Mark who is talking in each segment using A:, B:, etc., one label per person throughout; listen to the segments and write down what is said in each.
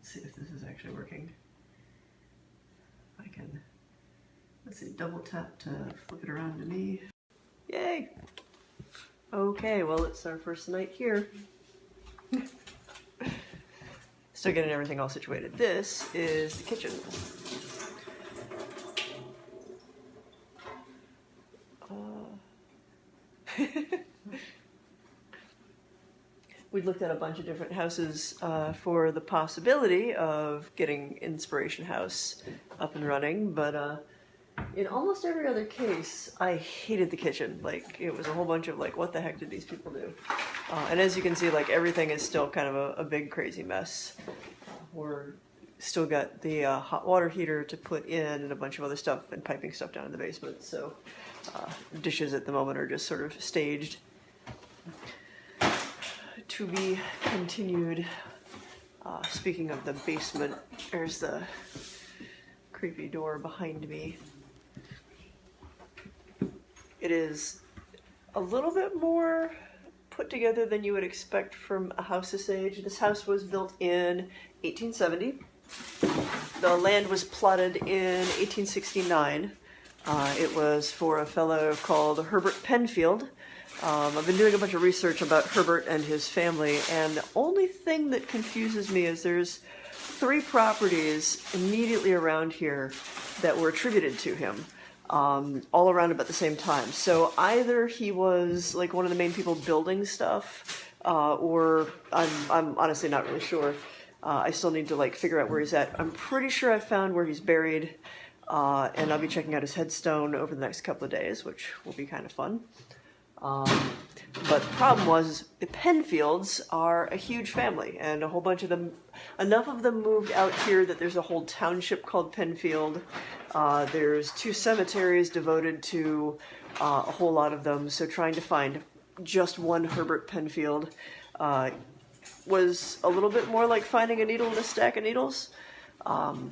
A: Let's see if this is actually working. I can, let's see, double tap to flip it around to me. Yay! Okay, well, it's our first night here. Still getting everything all situated. This is the kitchen. We looked at a bunch of different houses for the possibility of getting Inspiration House up and running, but in almost every other case, I hated the kitchen. Like, it was a whole bunch of like, what the heck did these people do? And as you can see, like, everything is still kind of a big crazy mess. We're still got the hot water heater to put in and a bunch of other stuff and piping stuff down in the basement. So dishes at the moment are just sort of staged. To be continued. Speaking of the basement, there's the creepy door behind me. It is a little bit more put together than you would expect from a house this age. This house was built in 1870. The land was plotted in 1869. It was for a fellow called Herbert Penfield. I've been doing a bunch of research about Herbert and his family, and the only thing that confuses me is there's 3 properties immediately around here that were attributed to him, all around about the same time. So either he was like one of the main people building stuff, or I'm honestly not really sure. I still need to like figure out where he's at. I'm pretty sure I found where he's buried, and I'll be checking out his headstone over the next couple of days, which will be kind of fun. But the problem was the Penfields are a huge family, and a whole bunch of them, enough of them moved out here that there's a whole township called Penfield. There's 2 cemeteries devoted to a whole lot of them, so trying to find just one Herbert Penfield was a little bit more like finding a needle in a stack of needles.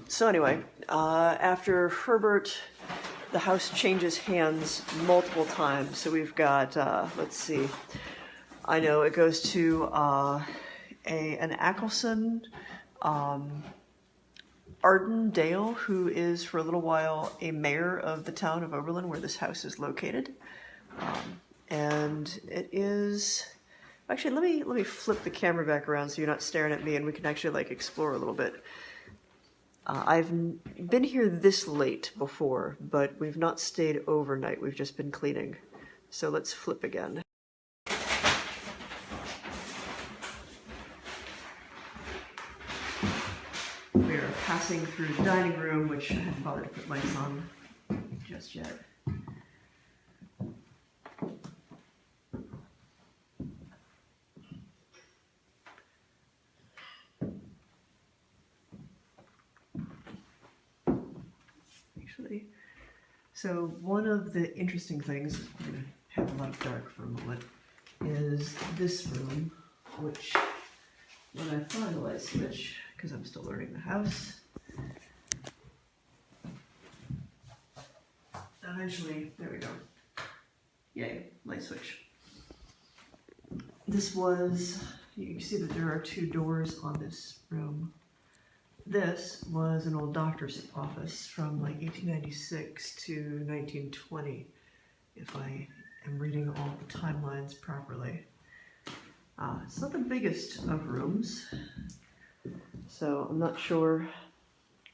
A: So anyway, after Herbert, the house changes hands multiple times. So we've got, let's see, I know it goes to an Ackelson, Arden Dale, who is for a little while a mayor of the town of Oberlin, where this house is located. And it is, actually, let me flip the camera back around so you're not staring at me and we can actually like explore a little bit. I've been here this late before, but we've not stayed overnight. We've just been cleaning. So let's flip again. We are passing through the dining room, which I haven't bothered to put lights on just yet. So one of the interesting things, we're going to have a lot of dark for a moment, is this room, which when I find a light switch, because I'm still learning the house, eventually, there we go. Yay, light switch. This was, you can see that there are 2 doors on this room. This was an old doctor's office from like 1896 to 1920, if I am reading all the timelines properly. It's not the biggest of rooms, so I'm not sure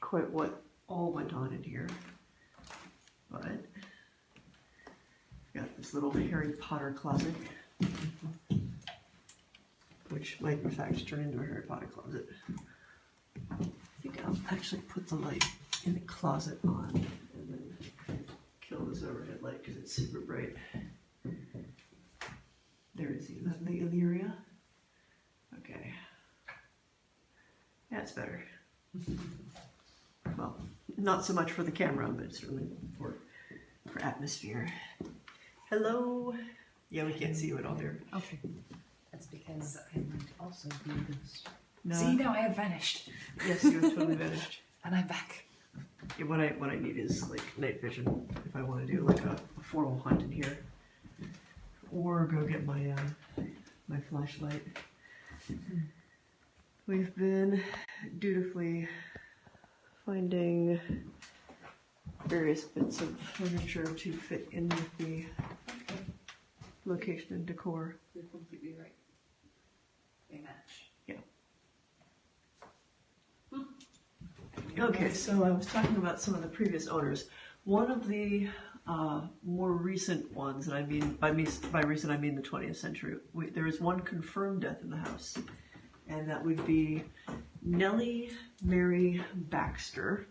A: quite what all went on in here, but I've got this little Harry Potter closet, which might in fact turn into a Harry Potter closet. I think I'll actually put the light in the closet on and then kill this overhead light because it's super bright. There is the area. Okay. That's better. Well, not so much for the camera, but certainly for atmosphere. Hello. Yeah, we can't see you at all here.
B: Okay. That's because I might also do this.
A: No.
B: See, now I have vanished.
A: Yes, you have totally vanished.
B: And I'm back.
A: Yeah, what I need is like night vision if I want to do like a formal hunt in here, or go get my my flashlight. We've been dutifully finding various bits of furniture to fit in with the location and decor.
B: You're completely right. They match.
A: Yeah. Okay, so I was talking about some of the previous owners. One of the more recent ones, and I mean by recent I mean the 20th century. There is one confirmed death in the house, and that would be Nellie Mary Baxter,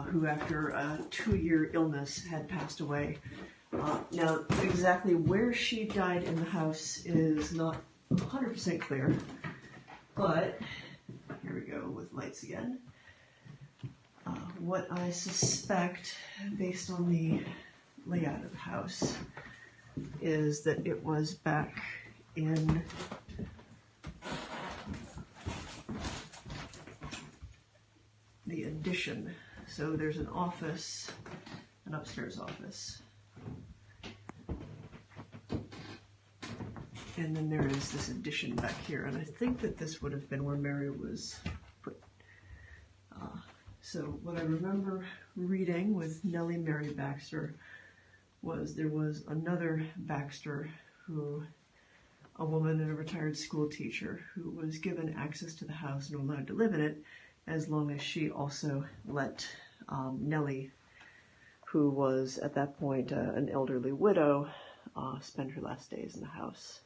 A: who after a 2-year illness had passed away. Now, exactly where she died in the house is not 100% clear, but here we go with lights again. What I suspect, based on the layout of the house, is that it was back in the addition. So there's an office, an upstairs office. And then there is this addition back here, and I think that this would have been where Mary was put. So what I remember reading with Nellie Mary Baxter was there was another Baxter who, a woman and a retired school teacher, who was given access to the house and allowed to live in it as long as she also let Nellie, who was at that point an elderly widow, spend her last days in the house.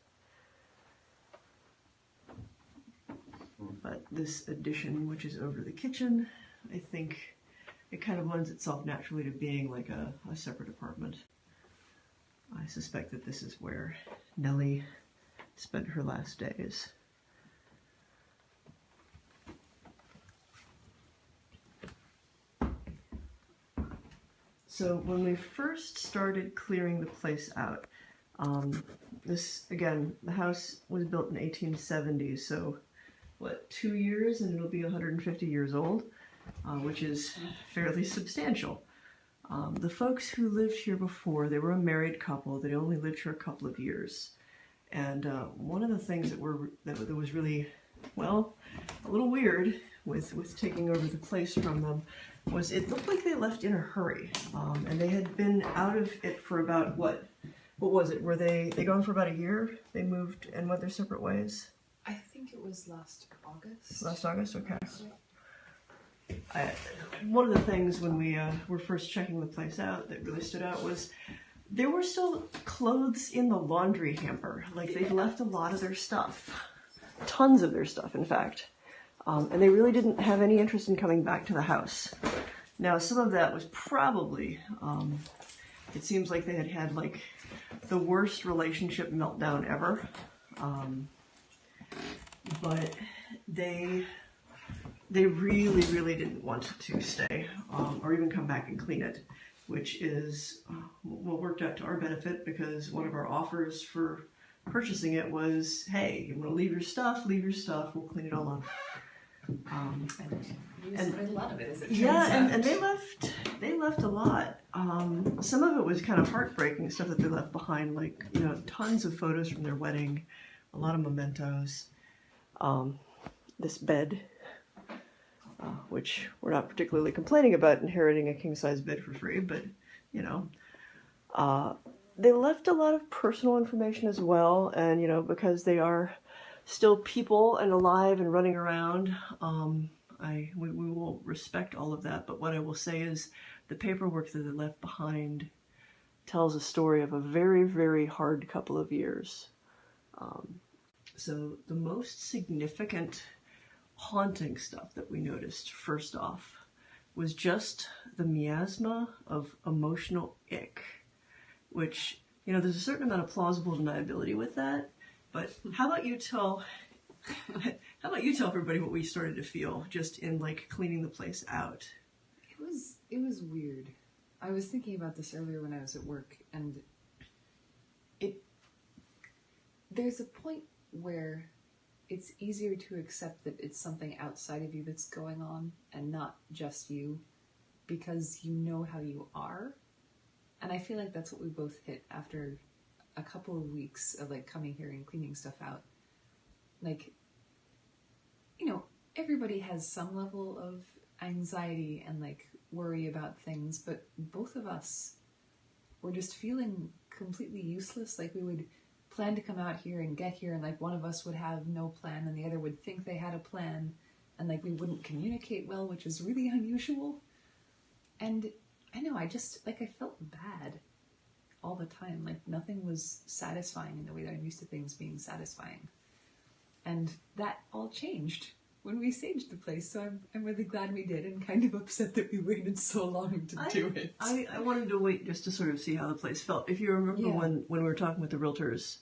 A: But this addition, which is over the kitchen, I think it kind of lends itself naturally to being like a separate apartment. I suspect that this is where Nellie spent her last days. So when we first started clearing the place out, this, again, the house was built in 1870, so what, 2 years and it'll be 150 years old, which is fairly substantial. The folks who lived here before, they were a married couple that only lived here a couple of years. And one of the things that was really, well, a little weird with taking over the place from them was it looked like they left in a hurry. And they had been out of it for about, what was it? Were they gone for about a year? They moved and went their separate ways?
B: I think it was last August.
A: Last August? Okay. One of the things when we were first checking the place out that really stood out was there were still clothes in the laundry hamper. Like, they'd left a lot of their stuff. Tons of their stuff, in fact. And they really didn't have any interest in coming back to the house. Now, some of that was probably, it seems like they had had, like, the worst relationship meltdown ever. But they really, really didn't want to stay or even come back and clean it, which is what worked out to our benefit, because one of our offers for purchasing it was, hey, you want to leave your stuff, we'll clean it all up.
B: And a lot of it, as it turns
A: out.
B: And
A: they left a lot. Some of it was kind of heartbreaking, stuff that they left behind, like, you know, tons of photos from their wedding, a lot of mementos. This bed, which we're not particularly complaining about inheriting a king-size bed for free, but, you know, they left a lot of personal information as well, and, you know, because they are still people and alive and running around, we will respect all of that, but what I will say is the paperwork that they left behind tells a story of a very, very hard couple of years. So the most significant haunting stuff that we noticed, first off, was just the miasma of emotional ick, which, you know, there's a certain amount of plausible deniability with that, but how about you tell everybody what we started to feel just in, like, cleaning the place out?
B: It was weird. I was thinking about this earlier when I was at work, and there's a point where it's easier to accept that it's something outside of you that's going on and not just you, because you know how you are. And I feel like that's what we both hit after a couple of weeks of, like, coming here and cleaning stuff out. Like, you know, everybody has some level of anxiety and like worry about things, but both of us were just feeling completely useless. Like we would plan to come out here and get here, and like one of us would have no plan and the other would think they had a plan, and like we wouldn't communicate well, which is really unusual. And I know, I just, like, I felt bad all the time. Like nothing was satisfying in the way that I'm used to things being satisfying. And that all changed when we saged the place, so I'm really glad we did, and kind of upset that we waited so long to do it.
A: I wanted to wait just to sort of see how the place felt. If you remember when we were talking with the realtors,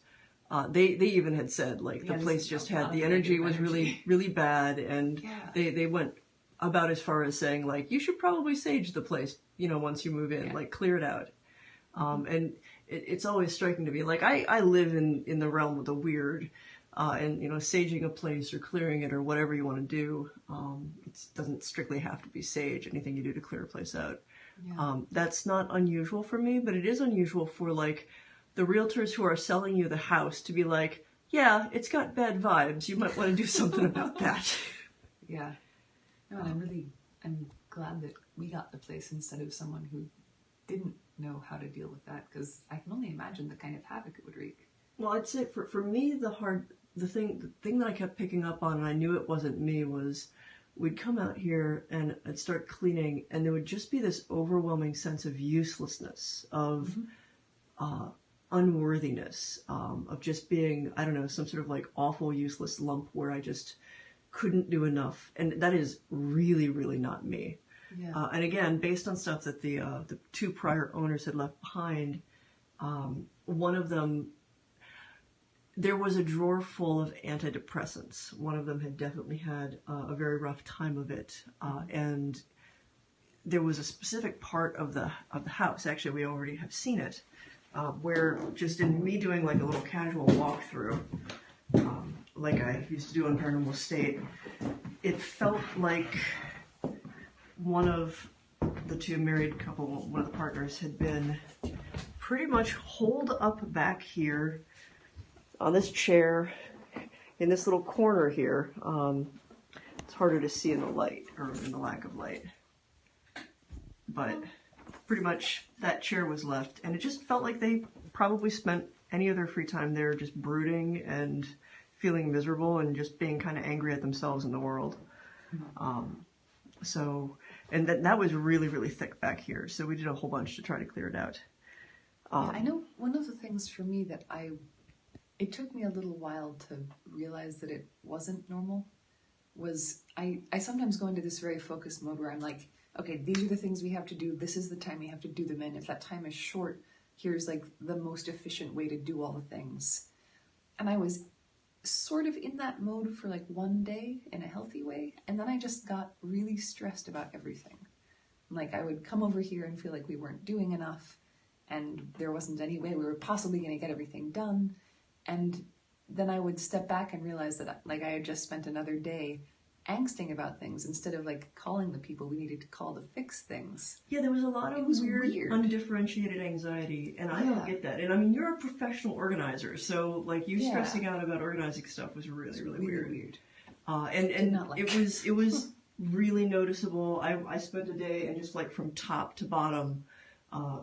A: they even had said, like, the place just had, the energy was really, really bad, and they went about as far as saying, like, you should probably sage the place, you know, once you move in, like, clear it out. And it's always striking to me, like, I live in the realm of the weird. And, you know, saging a place or clearing it or whatever you want to do, it doesn't strictly have to be sage, anything you do to clear a place out. Yeah. That's not unusual for me, but it is unusual for, like, the realtors who are selling you the house to be like, yeah, it's got bad vibes. You might want to do something about that.
B: Yeah. No, and I'm glad that we got the place instead of someone who didn't know how to deal with that, because I can only imagine the kind of havoc it would wreak.
A: Well, I'd say for me, the thing that I kept picking up on, and I knew it wasn't me, was we'd come out here and I'd start cleaning, and there would just be this overwhelming sense of uselessness, of unworthiness, of just being, I don't know, some sort of like awful, useless lump where I just couldn't do enough. And that is really, really not me. Yeah. And again, based on stuff that the two prior owners had left behind, one of them, there was a drawer full of antidepressants. One of them had definitely had a very rough time of it, and there was a specific part of the house. Actually, we already have seen it, where just in me doing like a little casual walkthrough, like I used to do on Paranormal State, it felt like one of the two married couple, one of the partners, had been pretty much holed up back here on this chair in this little corner here. It's harder to see in the light, or in the lack of light. But pretty much that chair was left, and it just felt like they probably spent any of their free time there just brooding and feeling miserable and just being kind of angry at themselves and the world. And that was really, really thick back here, so we did a whole bunch to try to clear it out.
B: I know one of the things for me that it took me a little while to realize that it wasn't normal, was I sometimes go into this very focused mode where I'm like, okay, these are the things we have to do, this is the time we have to do them in. If that time is short, here's like the most efficient way to do all the things. And I was sort of in that mode for like one day in a healthy way, and then I just got really stressed about everything. Like I would come over here and feel like we weren't doing enough, and there wasn't any way we were possibly going to get everything done. And then I would step back and realize that like I had just spent another day angsting about things instead of like calling the people we needed to call to fix things.
A: Yeah, there was a lot of weird, undifferentiated anxiety, and I don't get that. And I mean, you're a professional organizer, so like you stressing out about organizing stuff was really, really weird. And it was really noticeable. I spent a day and just like from top to bottom,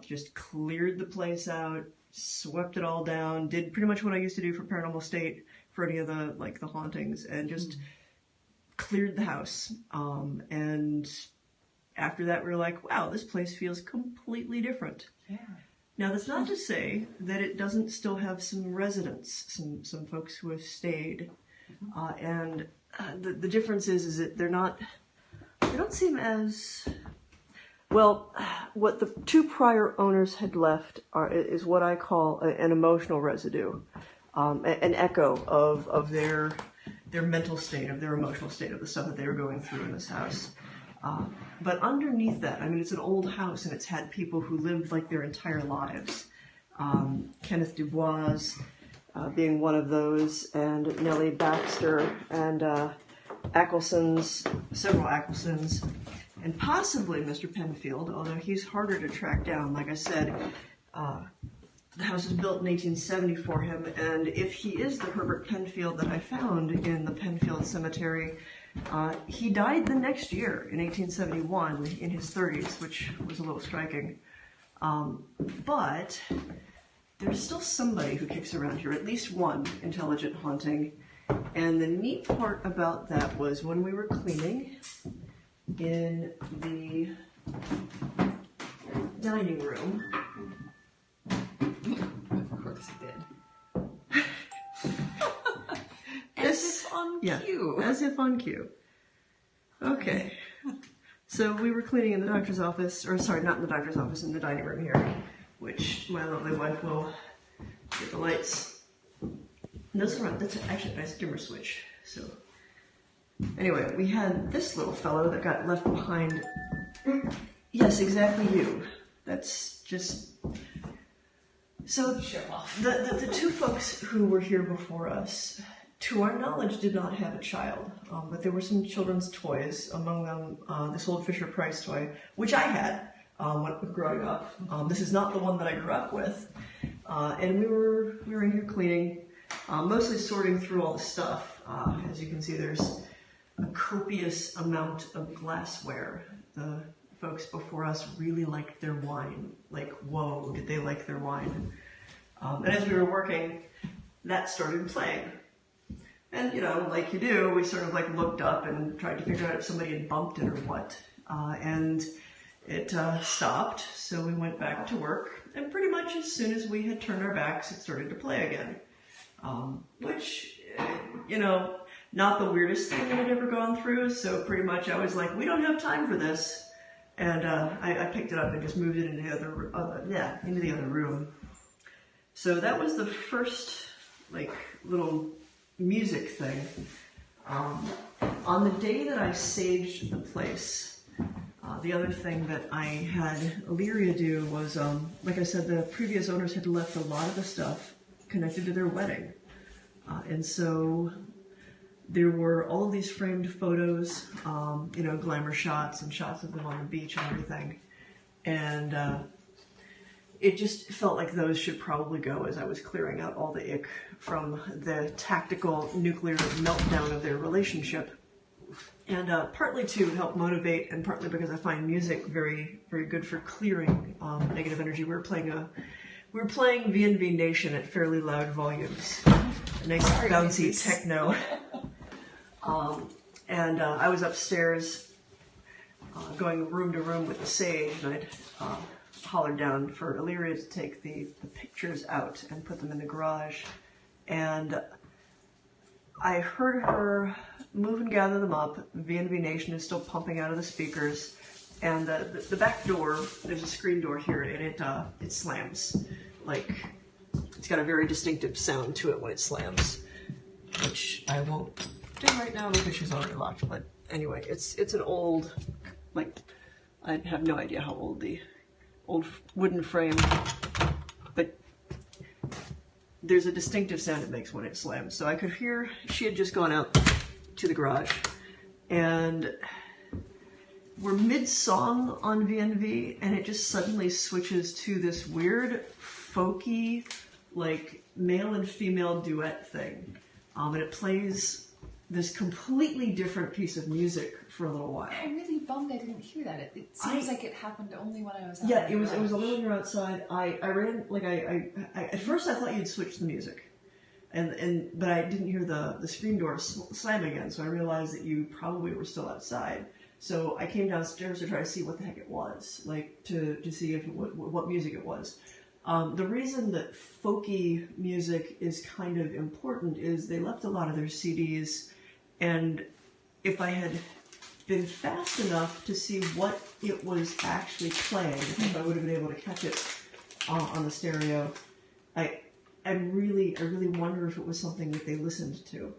A: just cleared the place out, swept it all down, did pretty much what I used to do for Paranormal State for any of the like the hauntings, and just cleared the house. And after that, we were like, wow, this place feels completely different. Yeah. Now, that's not to say that it doesn't still have some residents, some folks who have stayed. And the difference is that they don't seem as, well, what the two prior owners had left is what I call an emotional residue, an echo of their mental state, of their emotional state, of the stuff that they were going through in this house. But underneath that, I mean, it's an old house and it's had people who lived like their entire lives. Kenneth Dubois being one of those, and Nellie Baxter, and several Acklesons, and possibly Mr. Penfield, although he's harder to track down. Like I said, the house was built in 1870 for him, and if he is the Herbert Penfield that I found in the Penfield Cemetery, He died the next year in 1871 in his 30s, which was a little striking. But there's still somebody who kicks around here, at least one intelligent haunting. And the neat part about that was when we were cleaning in the dining room.
B: Of course it did. As if on cue.
A: As if on cue. Okay. So we were cleaning in the doctor's office, or sorry, not in the doctor's office, in the dining room here, which my lovely wife will get the lights. And those are, that's actually a nice dimmer switch. So anyway, we had this little fellow that got left behind. Yes, exactly you. That's just... So the two folks who were here before us, to our knowledge, did not have a child, but there were some children's toys, among them this old Fisher-Price toy, which I had when growing up. This is not the one that I grew up with, and we were in here cleaning, mostly sorting through all the stuff. As you can see, there's a copious amount of glassware. The folks before us really liked their wine. Like, whoa, did they like their wine? And as we were working, that started playing. And, you know, like you do, we sort of like looked up and tried to figure out if somebody had bumped it or what. And it stopped, so we went back to work. And pretty much as soon as we had turned our backs, it started to play again. Which, you know, not the weirdest thing that I'd ever gone through. So pretty much I was like, we don't have time for this. And I picked it up and just moved it into the other room. So that was the first, like, little music thing. On the day that I saged the place, the other thing that I had Illyria do was, like I said, the previous owners had left a lot of the stuff connected to their wedding. And so there were all of these framed photos, you know, glamour shots and shots of them on the beach and everything. And it just felt like those should probably go as I was clearing out all the ick from the tactical nuclear meltdown of their relationship. And partly to help motivate, and partly because I find music very, very good for clearing negative energy. We were playing V&V Nation at fairly loud volumes. A nice bouncy techno. And I was upstairs going room to room with the sage, and I'd hollered down for Illyria to take the pictures out and put them in the garage. And I heard her move and gather them up. V&V Nation is still pumping out of the speakers. And the back door, there's a screen door here, and it slams. Like, it's got a very distinctive sound to it when it slams, which I won't do right now because she's already locked. But anyway, it's an old, like, I have no idea how old the old wooden frame, but there's a distinctive sound it makes when it slams. So I could hear she had just gone out to the garage, and we're mid-song on V&V, and it just suddenly switches to this weird, folky, like, male and female duet thing. And it plays this completely different piece of music for a little while.
B: I'm really bummed I didn't hear that. It seems like it happened only when I was out.
A: Yeah, it was only when you were outside. I ran, like, I at first I thought you'd switched the music. But I didn't hear the screen door slam again, so I realized that you probably were still outside. So I came downstairs to try to see what the heck it was, like, to see if what music it was. The reason that folky music is kind of important is they left a lot of their CDs, and if I had been fast enough to see what it was actually playing, if I would have been able to catch it on the stereo, I really wonder if it was something that they listened to.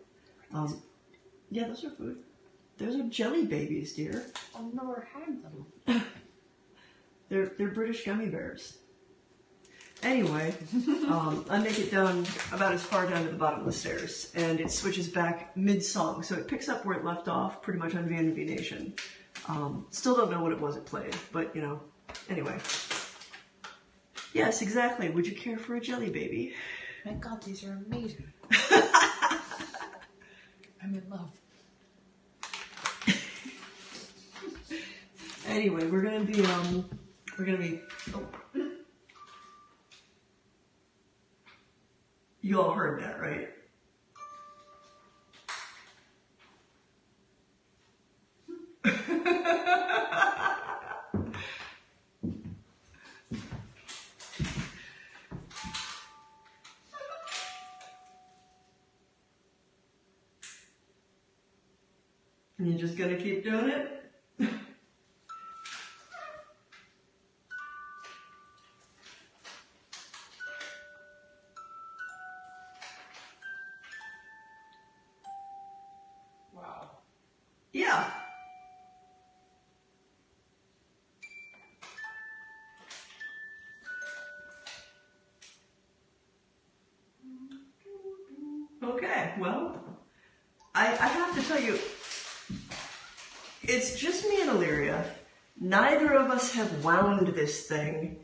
A: Yeah, those are food. Those are jelly babies, dear.
B: I've never had them.
A: They're British gummy bears. Anyway, I make it down about as far down to the bottom of the stairs, and it switches back mid-song, so it picks up where it left off, pretty much on V&V Nation. Still don't know what it was it played, but, you know, anyway. Yes, exactly. Would you care for a jelly baby?
B: My God, these are amazing. I'm in love.
A: Anyway, we're gonna be, oh. You all heard that, right? And you're just gonna keep doing it?
B: Wow.
A: Yeah. Okay, well, I have to tell you, it's just me and Illyria. Neither of us have wound this thing,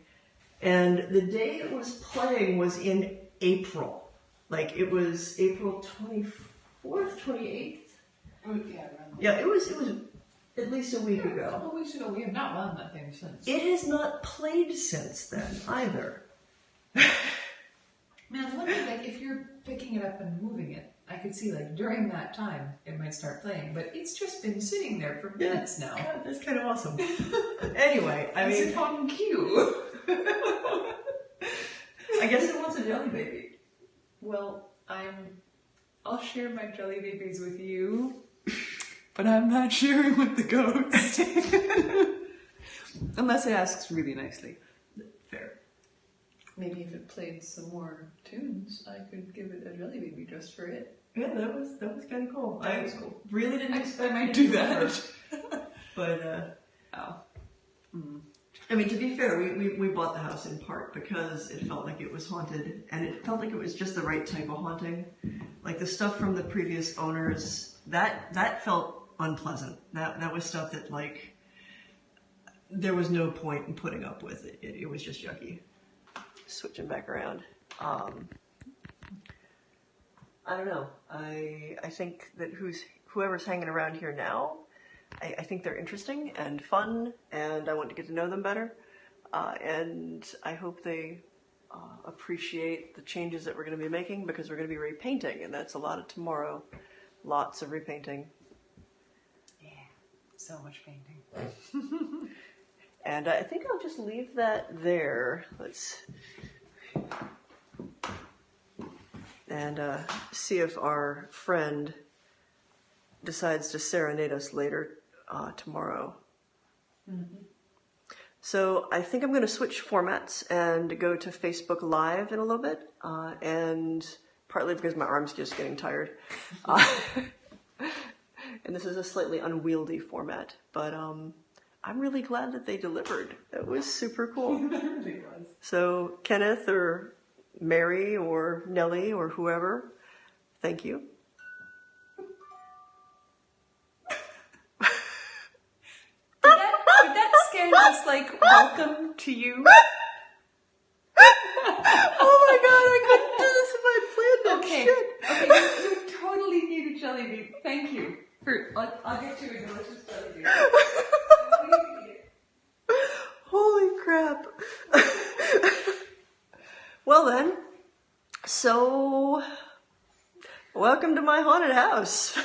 A: and the day it was playing was in April. Like, it was April 24th, 28th? Yeah, it was at least a week ago.
B: A couple weeks ago, we have not wound that thing since.
A: It has not played since then, either.
B: Man, one thing, like, if you're picking it up and moving it, I could see, like, during that time, it might start playing, but it's just been sitting there for minutes now.
A: God, that's kind of awesome. Anyway, I mean...
B: It's on cue.
A: I guess it wants a jelly baby.
B: Well, I'll share my jelly babies with you, but I'm not sharing with the ghost. Unless it asks really nicely.
A: Fair.
B: Maybe if it played some more tunes, I could give it a jelly baby just for it.
A: Yeah, that was kind of cool.
B: That was cool.
A: Really didn't expect
B: I might do that.
A: But,
B: Oh. Mm.
A: I mean, to be fair, we bought the house in part because it felt like it was haunted, and it felt like it was just the right type of haunting. Like the stuff from the previous owners, that felt unpleasant. That was stuff that, like, there was no point in putting up with it. It was just yucky. Switching back around. I don't know. I think that whoever's hanging around here now, I think they're interesting and fun, and I want to get to know them better. And I hope they appreciate the changes that we're going to be making, because we're going to be repainting, and that's a lot of tomorrow. Lots of repainting.
B: Yeah, so much painting.
A: And I think I'll just leave that there. And see if our friend decides to serenade us later tomorrow.
B: Mm-hmm.
A: So I think I'm going to switch formats and go to Facebook Live in a little bit, and partly because my arm's just getting tired. And this is a slightly unwieldy format, but I'm really glad that they delivered. That was super cool.
B: It really was.
A: So Kenneth or Mary or Nellie or whoever, thank you.
B: Did that scare us like, welcome to you?
A: Oh my god, I couldn't do this if I planned that shit.
B: Okay, you totally need a jelly bean. Thank you. I'll get you a delicious jelly bean.
A: Holy crap. Well then, so welcome to my haunted house.